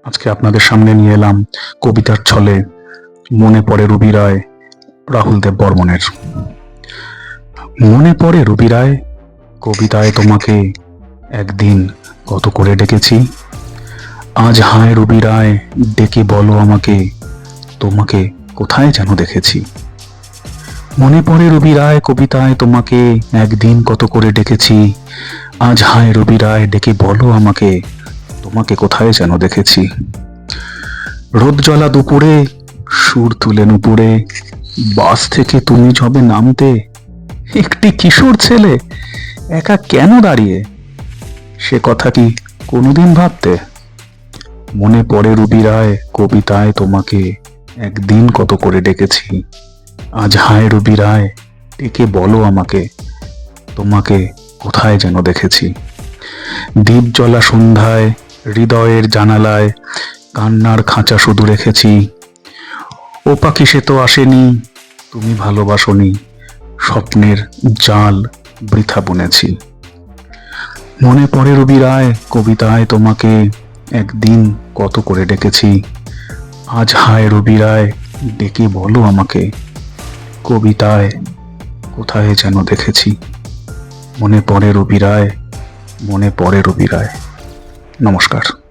আজকে আপনাদের সামনে নিয়ে এলাম কবিতার ছলে মনে পড়ে রবি রায়, রাহুল দেব বর্মনের। মনে পড়ে রবি রায়, কবিতায় তোমাকে একদিন কত করে ডেকেছি। আজ হায় রবি রায়, ডেকে বলো আমাকে, তোমাকে কোথায় যেন দেখেছি। মনে পড়ে রবি রায়, কবিতায় তোমাকে একদিন কত করে ডেকেছি। আজ হায় রবি রায়, ডেকে বলো আমাকে, তোমাকে কোথায় যেন দেখেছি। রোদ জ্বলা দুপুরে, সুর তুলে নুপুরে, বাস থেকে তুমি যবে নামতে, একটি কিশোর ছেলে একা কেন দাঁড়িয়ে, সে কথা কি কোনোদিন ভাবতে। মনে পড়ে রবি রায়, কবিতায় তোমাকে একদিন কত করে ডেকেছি। আজ হায় রবি রায়, ডেকে বলো আমাকে, তোমাকে কোথায় যেন দেখেছি। দ্বীপ জ্বলা সন্ধ্যায়, হৃদয়ের জানালায় কান্নার খাঁচা শুধু রেখেছি। ও পাখি সে তো আসেনি, তুমি ভালোবাসনি, স্বপ্নের জাল বৃথা বুনেছি। মনে পড়ে রবি রায়, কবিতায় তোমাকে একদিন কত করে ডেকেছি। আজ হায় রবি রায়, ডেকে বলো আমাকে, কবিতায় কোথায় যেন দেখেছি। মনে পড়ে রবি রায়, মনে পড়ে রবি রায়। নমস্কার।